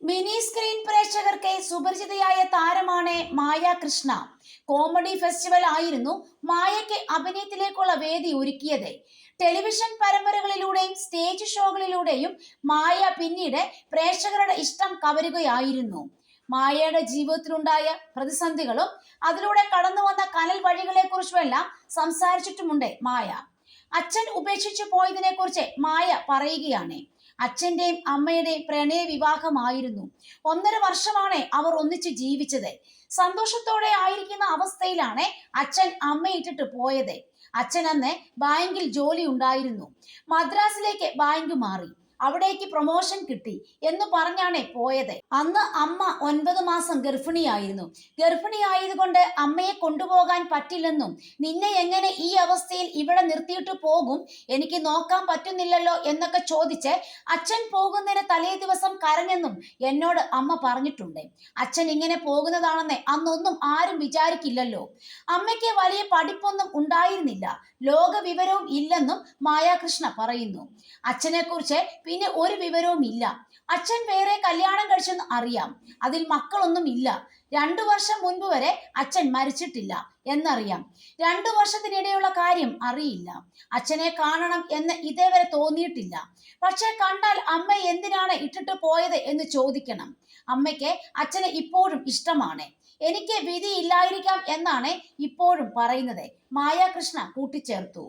Mini screen പ്രേക്ഷകർക്ക് സുപരിചിതയായ താരമാണ് മായ Krishna. Comedy festival ആയിരുന്നു മായയ്ക്ക് അഭിനയത്തിലേക്കുള്ള വേദി ഒരുക്കിയത്. ടെലിവിഷൻ പരമ്പരകളിലൂടെയും സ്റ്റേജ് ഷോകളിലൂടെയും മായ പിന്നീട് പ്രേക്ഷകരുടെ ഇഷ്ടം കവരുകയായിരുന്നു. മായയുടെ ജീവിതത്തിലുണ്ടായ പ്രതിസന്ധികളും അതിലൂടെ കടന്നു വന്ന കനൽ വഴികളെ കുറിച്ചുമെല്ലാം സംസാരിച്ചിട്ടുമുണ്ട് മായ. അച്ഛൻ ഉപേക്ഷിച്ചു പോയതിനെ കുറിച്ച് മായ പറയുകയാണ്. അച്ഛന്റെയും അമ്മയുടെയും പ്രണയ വിവാഹമായിരുന്നു. 1.5 വർഷമാണ് അവർ ഒന്നിച്ച് ജീവിച്ചത്. സന്തോഷത്തോടെ ആയിരിക്കുന്ന അവസ്ഥയിലാണ് അച്ഛൻ അമ്മയെ ഇട്ടിട്ട് പോയത്. അച്ഛൻ അന്ന് ബാങ്കിൽ ജോലി ഉണ്ടായിരുന്നു. മദ്രാസിലേക്ക് ബാങ്ക് മാറി. അവിടേക്ക് പ്രൊമോഷൻ കിട്ടി എന്ന് പറഞ്ഞാണ് പോയത്. അന്ന് അമ്മ 9 മാസം ഗർഭിണിയായിരുന്നു. ഗർഭിണിയായതുകൊണ്ട് അമ്മയെ കൊണ്ടുപോകാൻ പറ്റില്ലെന്നും, നിന്നെ എങ്ങനെ ഈ അവസ്ഥയിൽ ഇവിടെ നിർത്തിയിട്ട് പോകും, എനിക്ക് നോക്കാൻ പറ്റുന്നില്ലല്ലോ എന്നൊക്കെ ചോദിച്ച് അച്ഛൻ പോകുന്നതിന് തലേ ദിവസം കരഞ്ഞെന്നും എന്നോട് അമ്മ പറഞ്ഞിട്ടുണ്ട്. അച്ഛൻ ഇങ്ങനെ പോകുന്നതാണെന്ന് അന്നൊന്നും ആരും വിചാരിക്കില്ലല്ലോ. അമ്മയ്ക്ക് വലിയ പഠിപ്പൊന്നും ഉണ്ടായിരുന്നില്ല, ലോക വിവരവും ഇല്ലെന്നും മായാകൃഷ്ണ പറയുന്നു. അച്ഛനെ കുറിച്ച് പിന്നെ ഒരു വിവരവും ഇല്ല. അച്ഛൻ വേറെ കല്യാണം കഴിച്ചെന്ന് അറിയാം. അതിൽ മക്കളൊന്നും ഇല്ല. 2 വർഷം മുൻപ് വരെ അച്ഛൻ മരിച്ചിട്ടില്ല എന്നറിയാം. 2 വർഷത്തിനിടെയുള്ള കാര്യം അറിയില്ല. അച്ഛനെ കാണണം എന്ന് ഇതേവരെ തോന്നിയിട്ടില്ല. പക്ഷെ കണ്ടാൽ അമ്മ എന്തിനാണ് ഇട്ടിട്ട് പോയത് എന്ന് ചോദിക്കണം. അമ്മയ്ക്ക് അച്ഛനെ ഇപ്പോഴും ഇഷ്ടമാണ്. എനിക്ക് വിധിയില്ലായിരിക്കാം എന്നാണ് ഇപ്പോഴും പറയുന്നത്. മായാകൃഷ്ണ കൂട്ടിച്ചേർത്തു.